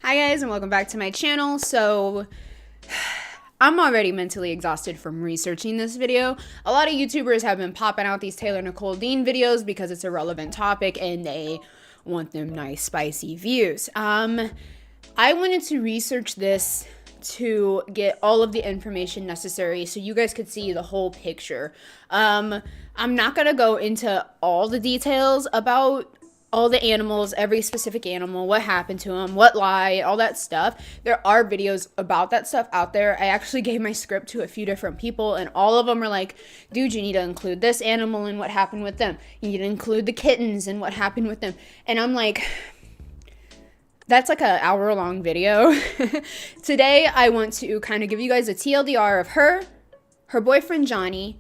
Hi guys, and welcome back to my channel. So I'm already mentally exhausted from researching this video. A lot of YouTubers have been popping out these Taylor Nicole Dean videos because it's a relevant topic and they want them nice spicy views. I wanted to research this to get all of the information necessary so you guys could see the whole picture. I'm not gonna go into all the details about all the animals, every specific animal, what happened to them, what lied, all that stuff. There are videos about that stuff out there. I actually gave my script to a few different people, and all of them are like, dude, you need to include this animal and what happened with them. You need to include the kittens and what happened with them. And I'm like, that's like an hour-long video. Today, I want to kind of give you guys a TLDR of her boyfriend Johnny,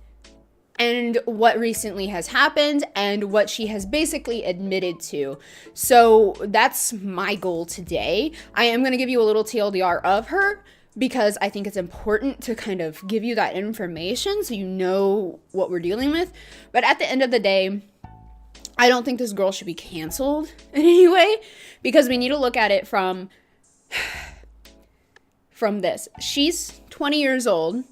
and what recently has happened and what she has basically admitted to. So that's my goal today. I am going to give you a little TLDR of her because I think it's important to kind of give you that information so you know what we're dealing with. But at the end of the day, I don't think this girl should be canceled in any way because we need to look at it from this. She's 20 years old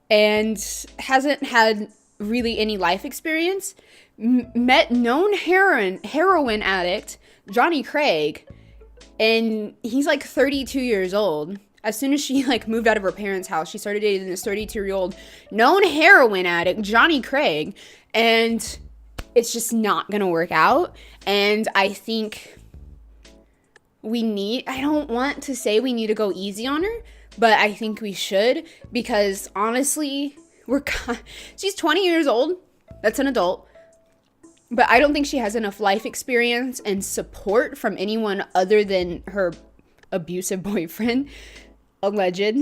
and hasn't had really any life experience. Met known heroin addict Johnny Craig, and he's like 32 years old. As soon as she like moved out of her parents' house, she started dating this 32-year-old known heroin addict Johnny Craig, and it's just not gonna work out. And I think I don't want to say we need to go easy on her, but I think we should, because honestly, she's 20 years old. That's an adult. But I don't think she has enough life experience and support from anyone other than her abusive boyfriend. Alleged.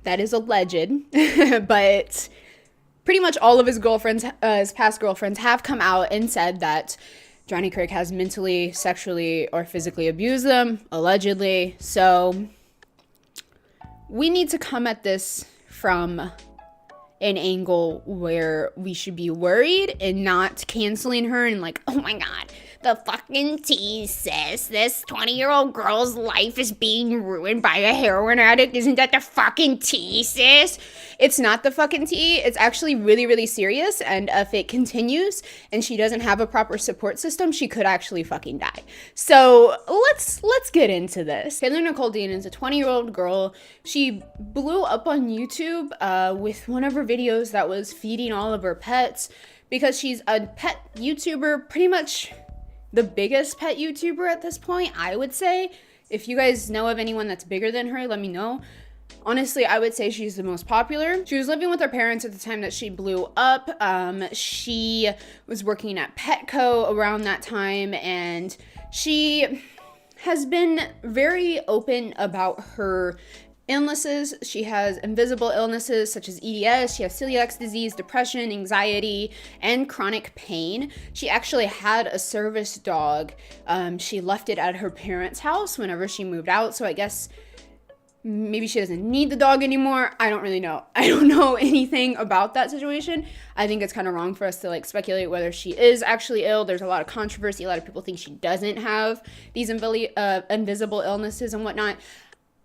That is alleged. But pretty much all of his past girlfriends have come out and said that Johnny Craig has mentally, sexually, or physically abused them, allegedly. So we need to come at this from an angle where we should be worried and not canceling her and like, oh my God, the fucking tea, sis. This 20-year-old girl's life is being ruined by a heroin addict. Isn't that the fucking tea, sis? It's not the fucking tea. It's actually really, really serious. And if it continues and she doesn't have a proper support system, she could actually fucking die. So let's get into this. Taylor Nicole Dean is a 20-year-old girl. She blew up on YouTube with one of her videos that was feeding all of her pets because she's a pet YouTuber, pretty much the biggest pet YouTuber at this point, I would say. If you guys know of anyone that's bigger than her, let me know. Honestly, I would say she's the most popular. She was living with her parents at the time that she blew up. She was working at Petco around that time, and she has been very open about her illnesses. She has invisible illnesses such as EDS, she has celiac disease, depression, anxiety, and chronic pain. She actually had a service dog. She left it at her parents' house whenever she moved out, so I guess maybe she doesn't need the dog anymore. I don't really know. I don't know anything about that situation. I think it's kind of wrong for us to like speculate whether she is actually ill. There's a lot of controversy. A lot of people think she doesn't have these invisible illnesses and whatnot.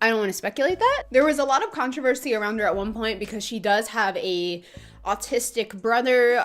I don't want to speculate that. There was a lot of controversy around her at one point because she does have a autistic brother.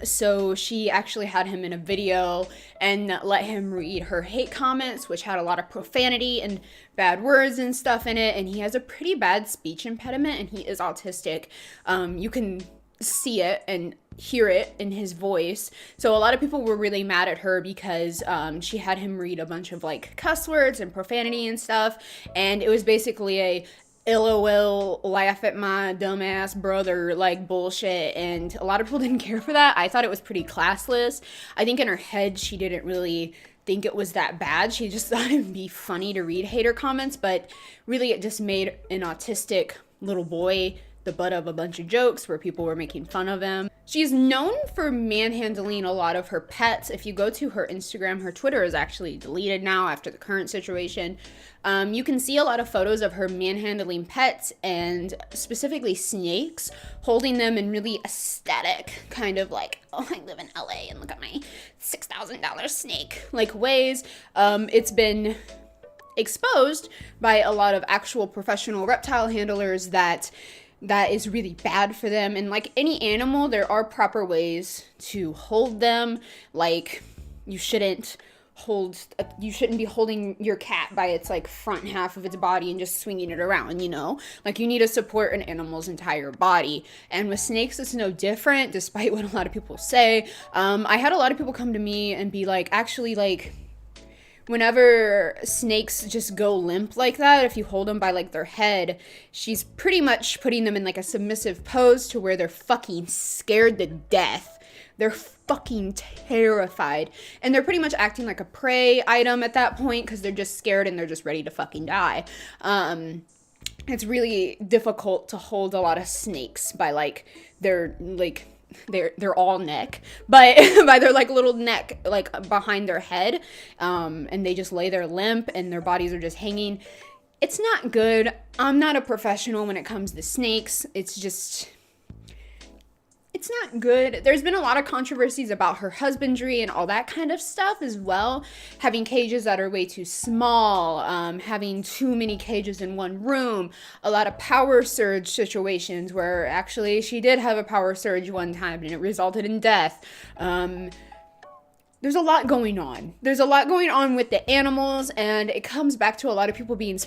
So she actually had him in a video and let him read her hate comments, which had a lot of profanity and bad words and stuff in it. And he has a pretty bad speech impediment and he is autistic. You can see it and hear it in his voice. So a lot of people were really mad at her because she had him read a bunch of like cuss words and profanity and stuff, and it was basically a LOL, laugh at my dumbass brother like bullshit, and a lot of people didn't care for that. I thought it was pretty classless. I think in her head she didn't really think it was that bad. She just thought it'd be funny to read hater comments, but really it just made an autistic little boy the butt of a bunch of jokes where people were making fun of him. She's known for manhandling a lot of her pets. If you go to her Instagram, her Twitter is actually deleted now after the current situation. You can see a lot of photos of her manhandling pets and specifically snakes, holding them in really aesthetic, kind of like, oh, I live in LA and look at my $6,000 snake like ways. It's been exposed by a lot of actual professional reptile handlers that is really bad for them. And like any animal, there are proper ways to hold them. Like you shouldn't be holding your cat by its like front half of its body and just swinging it around, you know? Like you need to support an animal's entire body. And with snakes, it's no different, despite what a lot of people say. I had a lot of people come to me and be like, actually, like, whenever snakes just go limp like that, if you hold them by like their head, she's pretty much putting them in like a submissive pose to where they're fucking scared to death. They're fucking terrified. And they're pretty much acting like a prey item at that point because they're just scared and they're just ready to fucking die. It's really difficult to hold a lot of snakes by like their all neck, but by their like little neck like behind their head, and they just lay there limp and their bodies are just hanging. It's not good. I'm not a professional when it comes to snakes. It's not good. There's been a lot of controversies about her husbandry and all that kind of stuff as well. Having cages that are way too small, having too many cages in one room, a lot of power surge situations where actually she did have a power surge one time and it resulted in death. There's a lot going on. There's a lot going on with the animals, and it comes back to a lot of people being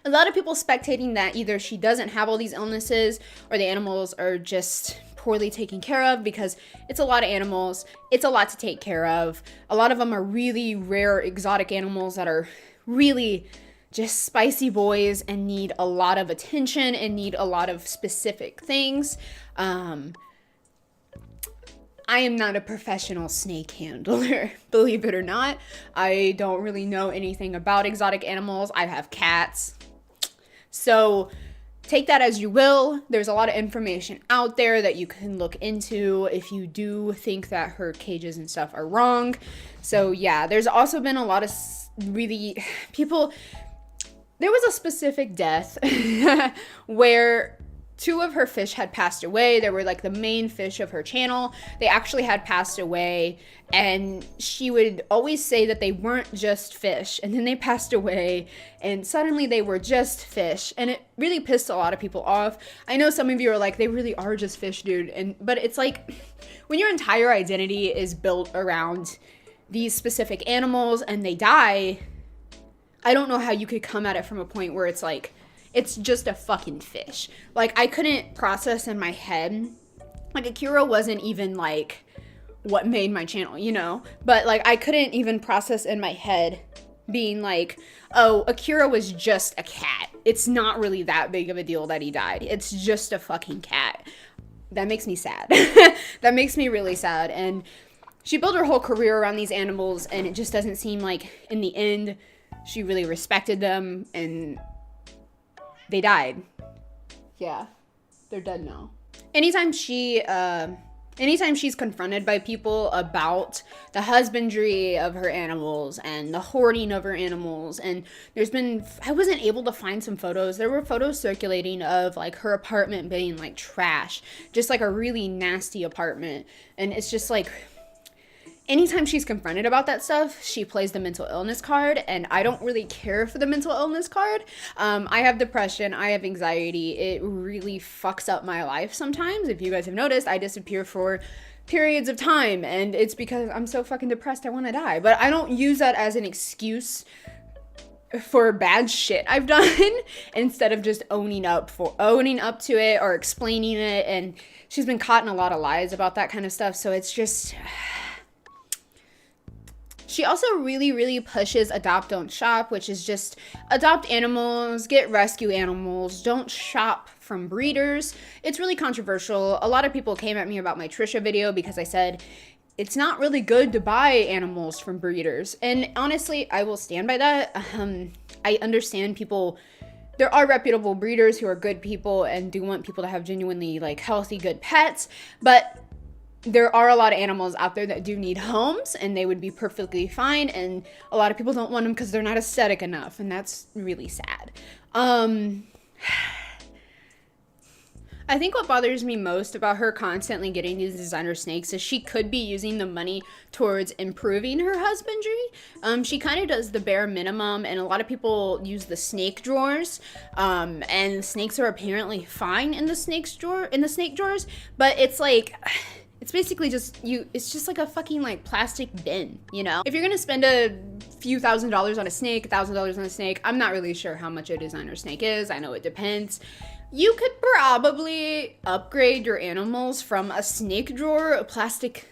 a lot of people spectating that either she doesn't have all these illnesses or the animals are just poorly taken care of, because it's a lot of animals. It's a lot to take care of. A lot of them are really rare exotic animals that are really just spicy boys and need a lot of attention and need a lot of specific things. I am not a professional snake handler, believe it or not. I don't really know anything about exotic animals. I have cats. So take that as you will. There's a lot of information out there that you can look into if you do think that her cages and stuff are wrong. So yeah, there's also been a lot of really people. There was a specific death where 2 of her fish had passed away. They were like the main fish of her channel. They actually had passed away, and she would always say that they weren't just fish, and then they passed away and suddenly they were just fish, and it really pissed a lot of people off. I know some of you are like, they really are just fish, dude, but it's like when your entire identity is built around these specific animals and they die, I don't know how you could come at it from a point where it's like, it's just a fucking fish. Like, I couldn't process in my head. Like, Akira wasn't even, like, what made my channel, you know? But, like, I couldn't even process in my head being like, oh, Akira was just a cat. It's not really that big of a deal that he died. It's just a fucking cat. That makes me sad. That makes me really sad. And she built her whole career around these animals, and it just doesn't seem like, in the end, she really respected them, and they died. Yeah, they're dead now. Anytime she's confronted by people about the husbandry of her animals and the hoarding of her animals, and I wasn't able to find some photos. There were photos circulating of like her apartment being like trash, just like a really nasty apartment. And it's just like, anytime she's confronted about that stuff, she plays the mental illness card, and I don't really care for the mental illness card. I have depression, I have anxiety. It really fucks up my life sometimes. If you guys have noticed, I disappear for periods of time, and it's because I'm so fucking depressed I want to die. But I don't use that as an excuse for bad shit I've done instead of just owning up to it or explaining it. And she's been caught in a lot of lies about that kind of stuff, so it's just... She also really, really pushes adopt, don't shop, which is just adopt animals, get rescue animals, don't shop from breeders. It's really controversial. A lot of people came at me about my Trisha video because I said it's not really good to buy animals from breeders. And honestly, I will stand by that. I understand people. There are reputable breeders who are good people and do want people to have genuinely like healthy, good pets, but there are a lot of animals out there that do need homes, and they would be perfectly fine, and a lot of people don't want them because they're not aesthetic enough, and that's really sad. I think what bothers me most about her constantly getting these designer snakes is she could be using the money towards improving her husbandry. She kind of does the bare minimum, and a lot of people use the snake drawers. And snakes are apparently fine in the snake drawers, but it's like, it's basically just it's just like a fucking like plastic bin, you know? If you're gonna spend a few $1,000s on a snake, $1,000 on a snake, I'm not really sure how much a designer snake is. I know it depends. You could probably upgrade your animals from a snake drawer, a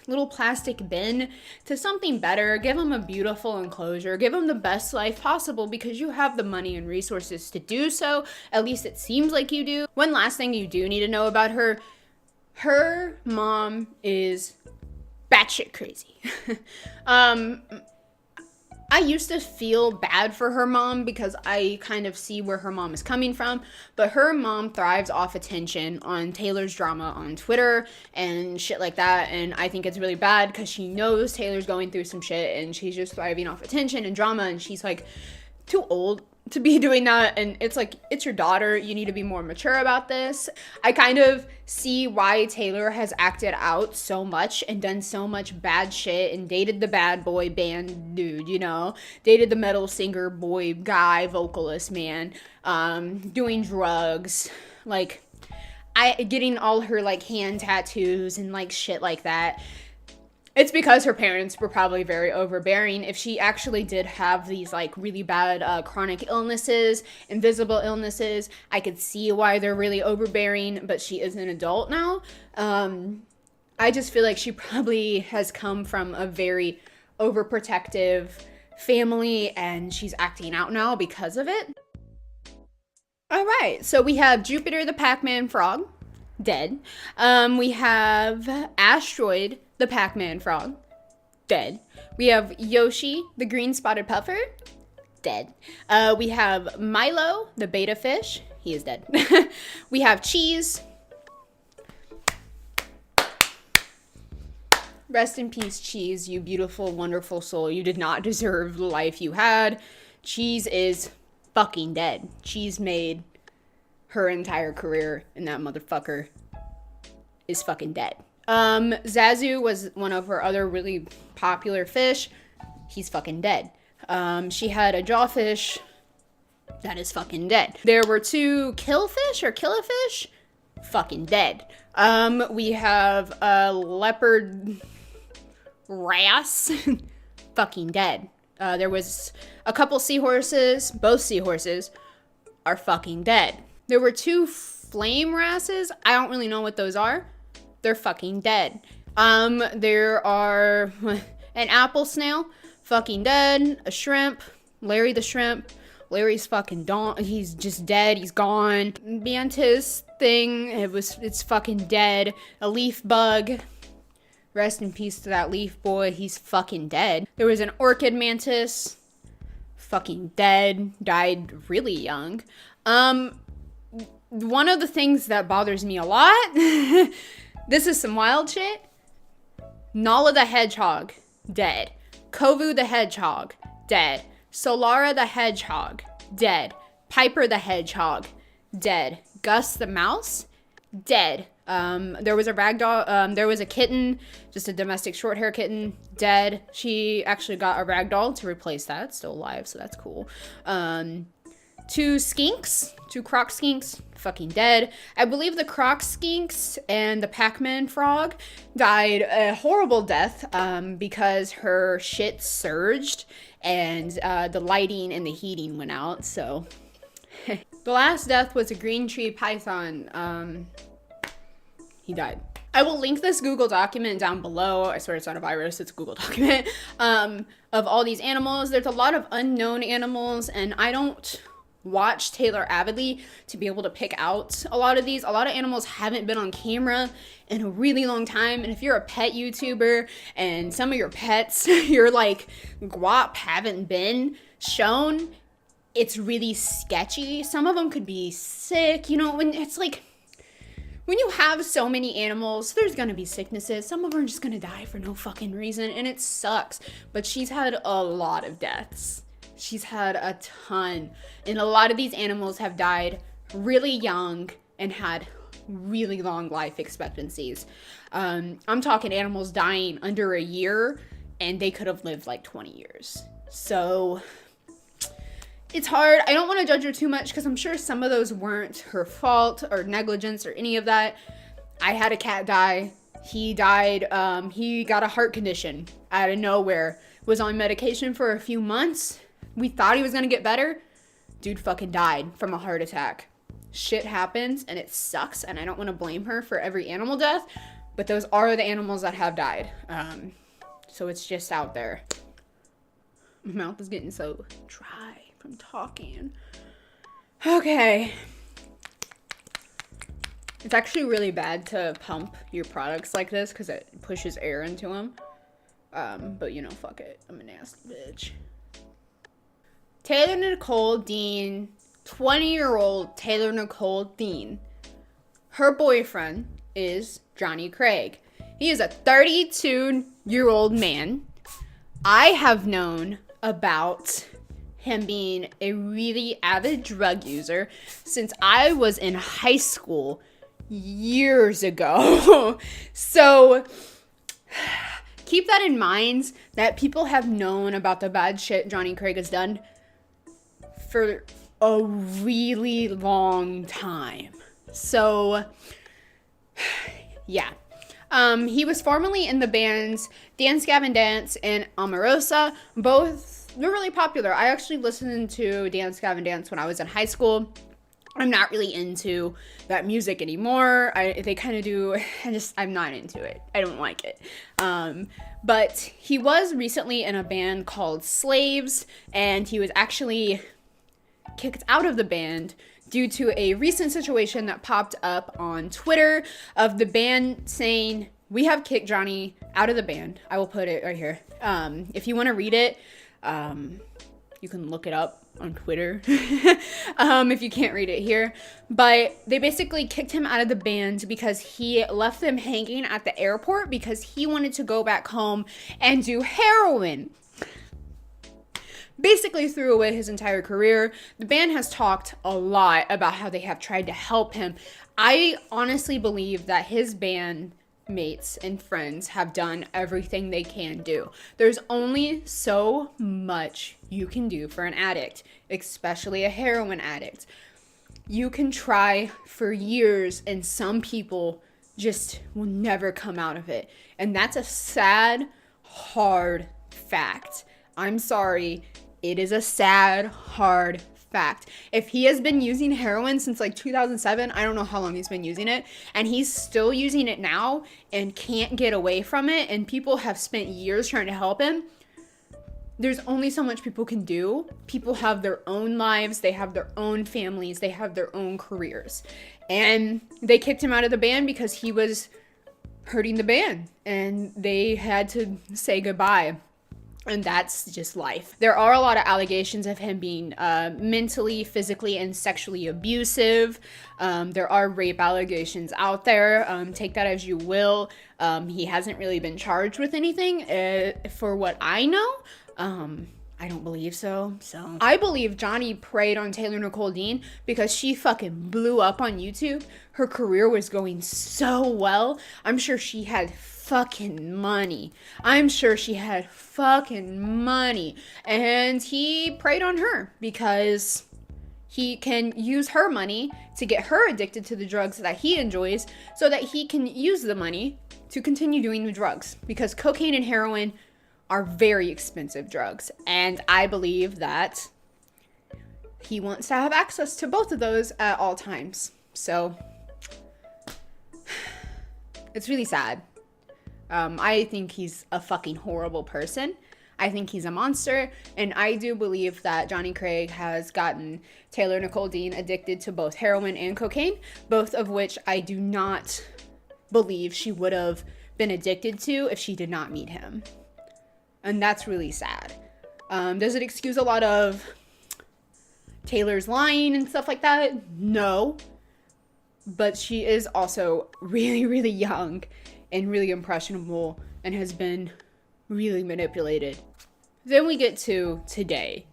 little plastic bin, to something better. Give them a beautiful enclosure. Give them the best life possible because you have the money and resources to do so. At least it seems like you do. One last thing you do need to know about her. Her mom is batshit crazy. I used to feel bad for her mom because I kind of see where her mom is coming from, but her mom thrives off attention on Taylor's drama on Twitter and shit like that, and I think it's really bad because she knows Taylor's going through some shit and she's just thriving off attention and drama, and she's like too old to be doing that, and it's like, it's your daughter, you need to be more mature about this. I kind of see why Taylor has acted out so much and done so much bad shit and dated the bad boy band dude, you know, dated the metal singer boy guy vocalist man, doing drugs, like getting all her like hand tattoos and like shit like that. It's because her parents were probably very overbearing. If she actually did have these like really bad chronic illnesses, invisible illnesses, I could see why they're really overbearing, but she is an adult now. I just feel like she probably has come from a very overprotective family and she's acting out now because of it. All right, so we have Jupiter the Pac-Man frog, dead. We have Asteroid the Pac-Man frog, dead. We have Yoshi, the green spotted puffer, dead. We have Milo, the beta fish, he is dead. We have Cheese. Rest in peace, Cheese, you beautiful, wonderful soul. You did not deserve the life you had. Cheese is fucking dead. Cheese made her entire career, and that motherfucker is fucking dead. Zazu was one of her other really popular fish. He's fucking dead. She had a jawfish that is fucking dead. There were 2 killfish or killifish, fucking dead. We have a leopard wrasse, fucking dead. There was a couple seahorses, both seahorses are fucking dead. There were 2 flame wrasses, I don't really know what those are. They're fucking dead. There are an apple snail, fucking dead. A shrimp, Larry the shrimp. Larry's fucking he's just dead. He's gone. Mantis thing, it's fucking dead. A leaf bug. Rest in peace to that leaf boy. He's fucking dead. There was an orchid mantis, fucking dead. Died really young. One of the things that bothers me a lot. This is some wild shit. Nala the hedgehog, dead. Kovu the hedgehog, dead. Solara the hedgehog, dead. Piper the hedgehog, dead. Gus the mouse, dead. There was a ragdoll, there was a kitten, just a domestic short hair kitten, dead. She actually got a ragdoll to replace that, still alive, so that's cool. 2 skinks, 2 croc skinks, fucking dead. I believe the croc skinks and the Pac-Man frog died a horrible death because her shit surged and the lighting and the heating went out, so. The last death was a green tree python. He died. I will link this Google document down below. I swear it's not a virus, it's a Google document. Of all these animals. There's a lot of unknown animals, and I don't watch Taylor avidly to be able to pick out a lot of these. A lot of animals haven't been on camera in a really long time, and if you're a pet YouTuber and some of your pets, your like guap haven't been shown, it's really sketchy. Some of them could be sick, you know, when it's like, when you have so many animals, there's gonna be sicknesses. Some of them are just gonna die for no fucking reason, and it sucks. But she's had a lot of deaths. She's had a ton. And a lot of these animals have died really young and had really long life expectancies. I'm talking animals dying under a year, and they could have lived like 20 years. So it's hard. I don't want to judge her too much because I'm sure some of those weren't her fault or negligence or any of that. I had a cat die. He died. He got a heart condition out of nowhere. Was on medication for a few months. We thought he was going to get better. Dude fucking died from a heart attack. Shit happens and it sucks, and I don't want to blame her for every animal death, but those are the animals that have died. So it's just out there. My mouth is getting so dry from talking. Okay. It's actually really bad to pump your products like this because it pushes air into them. But you know, fuck it. I'm a nasty bitch. Taylor Nicole Dean, 20-year-old Taylor Nicole Dean. Her boyfriend is Johnny Craig. He is a 32-year-old man. I have known about him being a really avid drug user since I was in high school years ago. So keep that in mind, that people have known about the bad shit Johnny Craig has done for a really long time. So yeah. He was formerly in the bands Dance Gavin Dance and Omarosa. Both were really popular. I actually listened to Dance Gavin Dance when I was in high school. I'm not really into that music anymore. They kind of do. I'm not into it. I don't like it. But he was recently in a band called Slaves, and he was actually kicked out of the band due to a recent situation that popped up on Twitter of the band saying, "We have kicked Johnny out of the band." I will put it right here. If you want to read it, you can look it up on Twitter if you can't read it here. But they basically kicked him out of the band because he left them hanging at the airport because he wanted to go back home and do heroin. Basically threw away his entire career. The band has talked a lot about how they have tried to help him. I honestly believe that his bandmates and friends have done everything they can do. There's only so much you can do for an addict, especially a heroin addict. You can try for years, and some people just will never come out of it. And that's a sad, hard fact. I'm sorry. It is a sad, hard fact. If he has been using heroin since like 2007, I don't know how long he's been using it, and he's still using it now and can't get away from it, and people have spent years trying to help him, there's only so much people can do. People have their own lives, they have their own families, they have their own careers. And they kicked him out of the band because he was hurting the band, and they had to say goodbye. And that's just life. There are a lot of allegations of him being mentally, physically, and sexually abusive. There are rape allegations out there. Take that as you will. He hasn't really been charged with anything, for what I know. I don't believe so. So I believe Johnny preyed on Taylor Nicole Dean because she fucking blew up on YouTube. Her career was going so well. I'm sure she had fucking money. And he preyed on her because he can use her money to get her addicted to the drugs that he enjoys so that he can use the money to continue doing the drugs, because cocaine and heroin are very expensive drugs, and I believe that he wants to have access to both of those at all times. So it's really sad. I think he's a fucking horrible person. I think he's a monster, and I do believe that Johnny Craig has gotten Taylor Nicole Dean addicted to both heroin and cocaine, both of which I do not believe she would have been addicted to if she did not meet him. And that's really sad. Does it excuse a lot of Taylor's lying and stuff like that? No. But she is also really, really young and really impressionable and has been really manipulated. Then we get to today.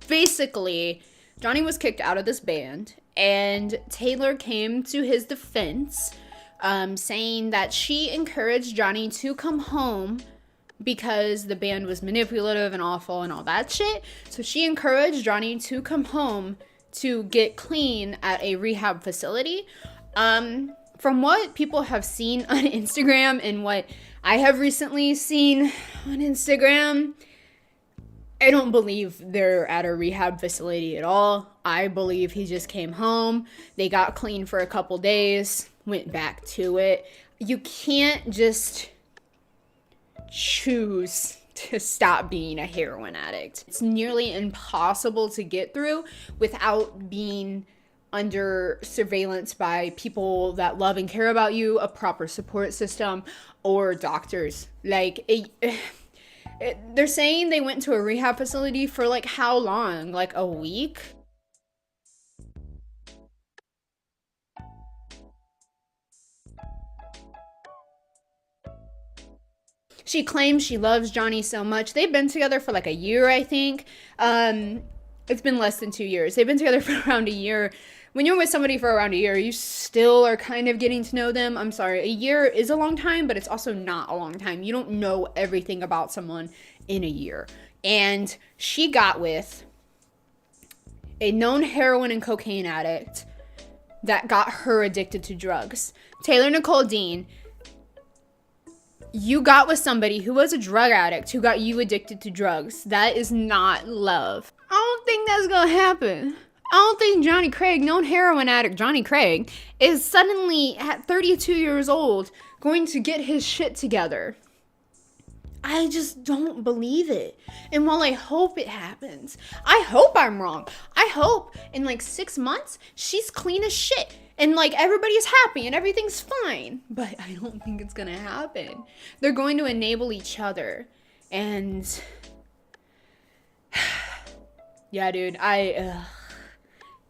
Basically, Johnny was kicked out of this band, And Taylor came to his defense, saying that she encouraged Johnny to come home because the band was manipulative and awful and all that shit. So she encouraged Johnny to come home to get clean at a rehab facility. From what people have seen on Instagram and what I have recently seen on Instagram, I don't believe they're at a rehab facility at all. I believe he just came home. They got clean for a couple days, went back to it. You can't just choose to stop being a heroin addict. It's nearly impossible to get through without being under surveillance by people that love and care about you, a proper support system, or doctors. Like, they're saying they went to a rehab facility for like how long? Like a week? She claims she loves Johnny so much. They've been together for like a year, I think. It's been less than 2 years. They've been together for around a year. When you're with somebody for around a year, you still are kind of getting to know them. I'm sorry, a year is a long time, but it's also not a long time. You don't know everything about someone in a year. And she got with a known heroin and cocaine addict that got her addicted to drugs. Taylor Nicole Dean, you got with somebody who was a drug addict who got you addicted to drugs. That is not love. I don't think that's gonna happen. I don't think Johnny Craig, known heroin addict Johnny Craig, is suddenly at 32 years old going to get his shit together. I just don't believe it. And while I hope it happens, I hope I'm wrong. I hope in like 6 months, she's clean as shit. And like everybody's happy and everything's fine. But I don't think it's gonna happen. They're going to enable each other. And yeah, dude,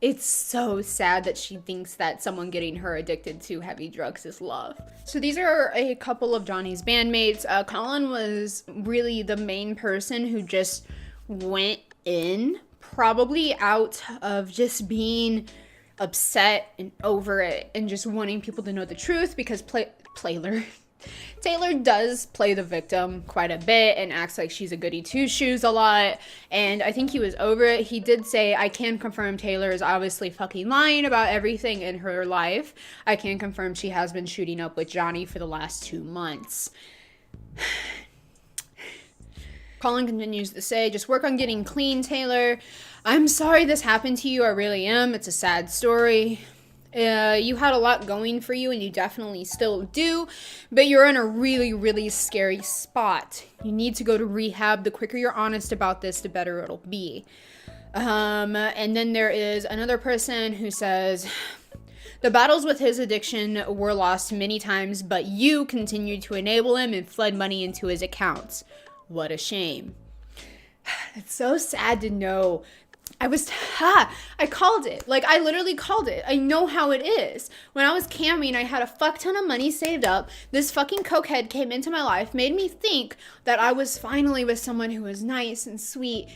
it's so sad that she thinks that someone getting her addicted to heavy drugs is love. So these are a couple of Johnny's bandmates. Colin was really the main person who just went in, probably out of just being upset and over it and just wanting people to know the truth, because Taylor does play the victim quite a bit and acts like she's a goody two-shoes a lot, and I think he was over it. He did say, I can confirm Taylor is obviously fucking lying about everything in her life. I can confirm she has been shooting up with Johnny for the last 2 months. Colin continues to say, just work on getting clean, Taylor. I'm sorry this happened to you. I really am. It's a sad story. You had a lot going for you, and you definitely still do, but you're in a really, really scary spot. You need to go to rehab. The quicker you're honest about this, the better it'll be. And then there is another person who says, the battles with his addiction were lost many times, but you continued to enable him and flood money into his accounts. What a shame. It's so sad to know. I called it. Like, I literally called it. I know how it is. When I was camming, I had a fuck ton of money saved up. This fucking cokehead came into my life, made me think that I was finally with someone who was nice and sweet.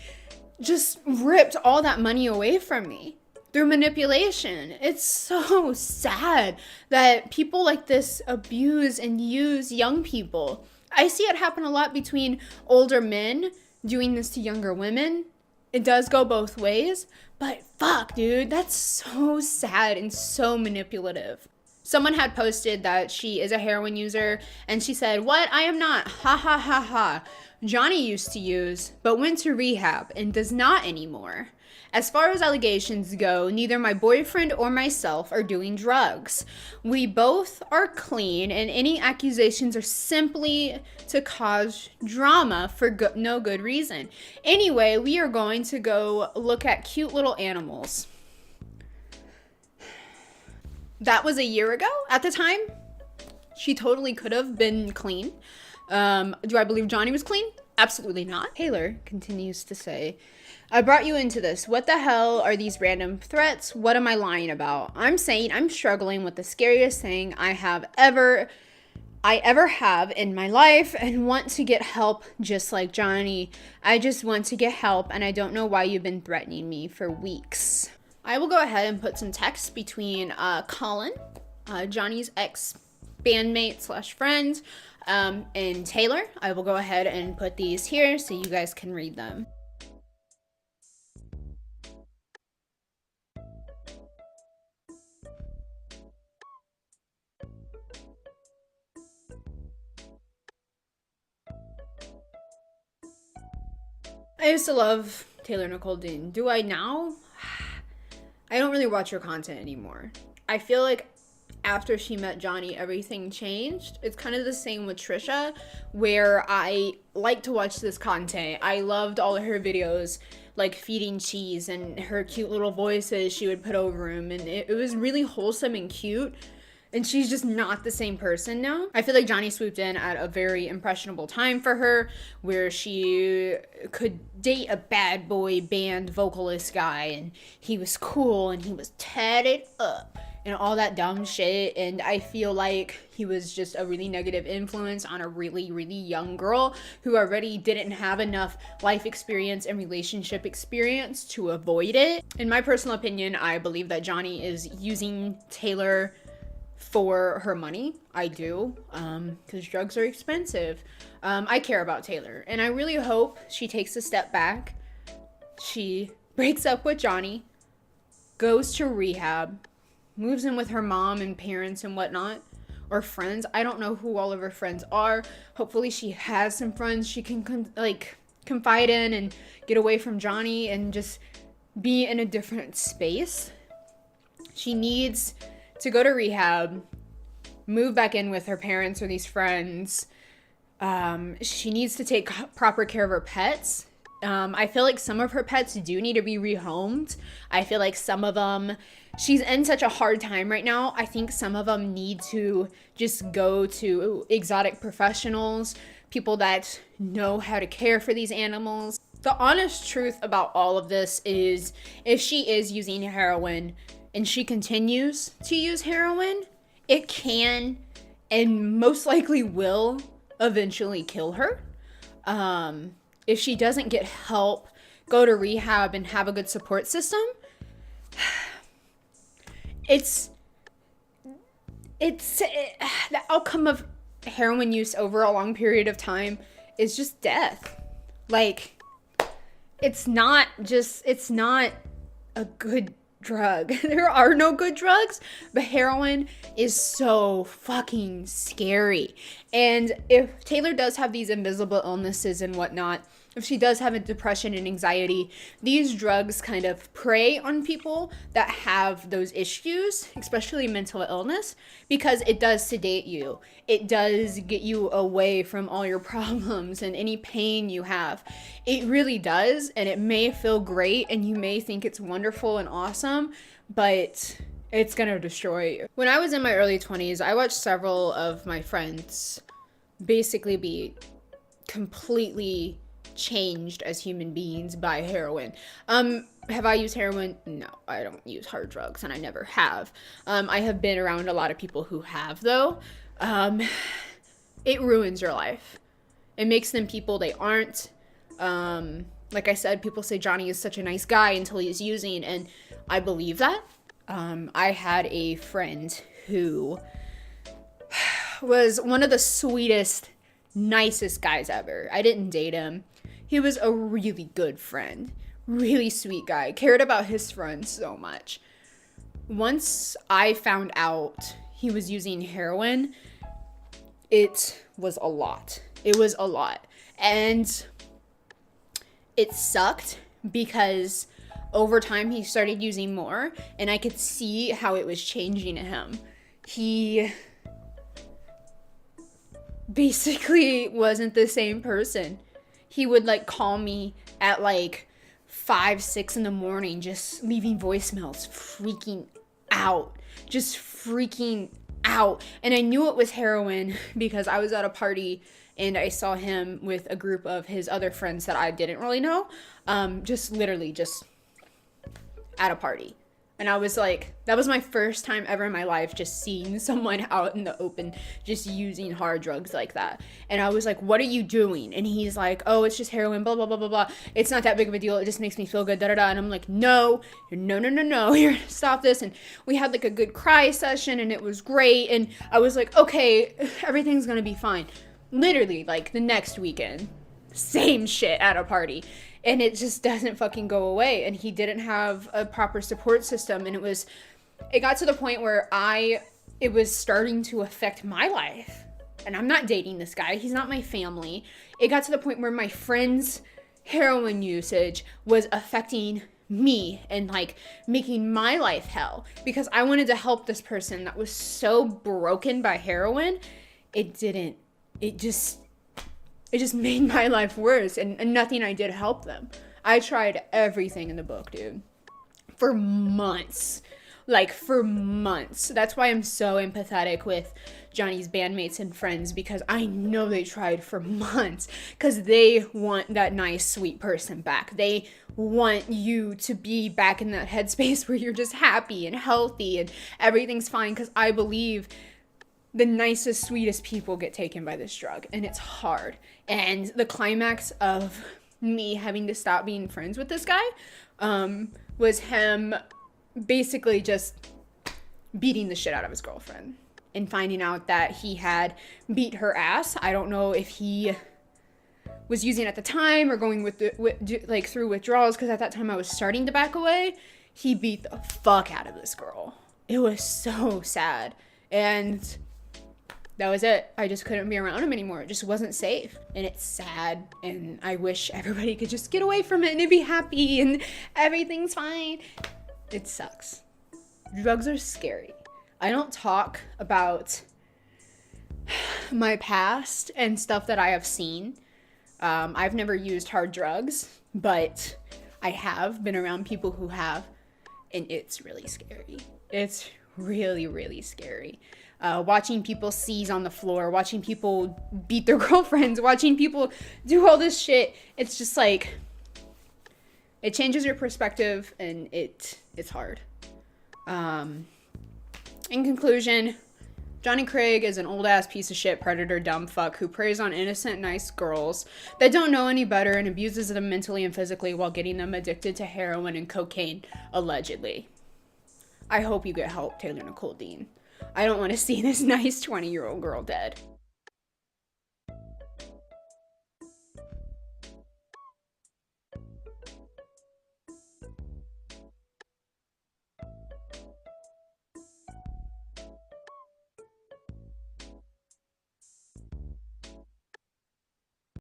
Just ripped all that money away from me through manipulation. It's so sad that people like this abuse and use young people. I see it happen a lot between older men doing this to younger women. It does go both ways, but fuck, dude, that's so sad and so manipulative. Someone had posted that she is a heroin user, and she said, what? I am not. Ha ha ha ha. Johnny used to use, but went to rehab and does not anymore. As far as allegations go, neither my boyfriend or myself are doing drugs. We both are clean, and any accusations are simply to cause drama for no good reason. Anyway, we are going to go look at cute little animals. That was a year ago at the time. She totally could have been clean. Do I believe Johnny was clean? Absolutely not. Taylor continues to say, I brought you into this. What the hell are these random threats? What am I lying about? I'm saying I'm struggling with the scariest thing I ever have in my life and want to get help just like Johnny. I just want to get help, and I don't know why you've been threatening me for weeks. I will go ahead and put some text between Colin, Johnny's ex bandmate slash friend, and Taylor. I will go ahead and put these here so you guys can read them. I used to love Taylor Nicole Dean. Do I now? I don't really watch her content anymore. I feel like after she met Johnny, everything changed. It's kind of the same with Trisha, where I like to watch this content. I loved all of her videos, like feeding cheese and her cute little voices she would put over him, and it was really wholesome and cute. And she's just not the same person now. I feel like Johnny swooped in at a very impressionable time for her, where she could date a bad boy band vocalist guy, and he was cool and he was tatted up and all that dumb shit. And I feel like he was just a really negative influence on a really, really young girl who already didn't have enough life experience and relationship experience to avoid it. In my personal opinion, I believe that Johnny is using Taylor for her money. I do, because drugs are expensive. I care about Taylor, and I really hope she takes a step back. She breaks up with Johnny, goes to rehab, moves in with her mom and parents and whatnot, or friends. I don't know who all of her friends are. Hopefully she has some friends she can confide in and get away from Johnny and just be in a different space. She needs to go to rehab, move back in with her parents or these friends. She needs to take proper care of her pets. I feel like some of her pets do need to be rehomed. I feel like some of them, she's in such a hard time right now. I think some of them need to just go to exotic professionals, people that know how to care for these animals. The honest truth about all of this is, if she is using heroin and she continues to use heroin, it can and most likely will eventually kill her. If she doesn't get help, go to rehab, and have a good support system, the outcome of heroin use over a long period of time is just death. Like, it's not a good drug. There are no good drugs, but heroin is so fucking scary. And if Taylor does have these invisible illnesses and whatnot, if she does have a depression and anxiety, these drugs kind of prey on people that have those issues, especially mental illness, because it does sedate you. It does get you away from all your problems and any pain you have. It really does, and it may feel great and you may think it's wonderful and awesome, but it's gonna destroy you. When I was in my early 20s, I watched several of my friends basically be completely changed as human beings by heroin. Have I used heroin? No, I don't use hard drugs, and I never have. I have been around a lot of people who have, though. It ruins your life. It makes them people they aren't. Like I said, people say Johnny is such a nice guy until he's using, and I believe that. I had a friend who was one of the sweetest, nicest guys ever. I didn't date him. He was a really good friend, really sweet guy, cared about his friends so much. Once I found out he was using heroin, it was a lot. It was a lot. And it sucked because over time he started using more, and I could see how it was changing him. He basically wasn't the same person. He would call me at 5, 6 in the morning, just leaving voicemails, freaking out, just freaking out. And I knew it was heroin because I was at a party and I saw him with a group of his other friends that I didn't really know, just at a party. And I was like, that was my first time ever in my life just seeing someone out in the open just using hard drugs like that. And I was like, what are you doing? And he's like, oh, it's just heroin, blah, blah, blah, blah, blah. It's not that big of a deal. It just makes me feel good, da, da, da. And I'm like, no, no, no, no, no. You're gonna stop this. And we had like a good cry session and it was great. And I was like, okay, everything's gonna be fine. Literally, like the next weekend, same shit at a party. And it just doesn't fucking go away. And he didn't have a proper support system. And it got to the point where it was starting to affect my life. And I'm not dating this guy. He's not my family. It got to the point where my friend's heroin usage was affecting me and like making my life hell. Because I wanted to help this person that was so broken by heroin. It just made my life worse, and nothing I did helped them. I tried everything in the book, dude. For months. Like, for months. That's why I'm so empathetic with Johnny's bandmates and friends, because I know they tried for months. Because they want that nice, sweet person back. They want you to be back in that headspace where you're just happy and healthy and everything's fine. Because I believe the nicest, sweetest people get taken by this drug, and it's hard. And the climax of me having to stop being friends with this guy was him basically just beating the shit out of his girlfriend and finding out that he had beat her ass. I don't know if he was using at the time or going through withdrawals, because at that time I was starting to back away. He beat the fuck out of this girl. It was so sad. And that was it. I just couldn't be around him anymore. It just wasn't safe. And it's sad. And I wish everybody could just get away from it and be happy and everything's fine. It sucks. Drugs are scary. I don't talk about my past and stuff that I have seen. I've never used hard drugs, but I have been around people who have. And it's really scary. It's really, really scary. Watching people seize on the floor, watching people beat their girlfriends, watching people do all this shit. It's just like, it changes your perspective, and it's hard. In conclusion, Johnny Craig is an old ass piece of shit predator dumb fuck who preys on innocent nice girls that don't know any better and abuses them mentally and physically while getting them addicted to heroin and cocaine, allegedly. I hope you get help, Taylor Nicole Dean. I don't want to see this nice 20-year-old girl dead.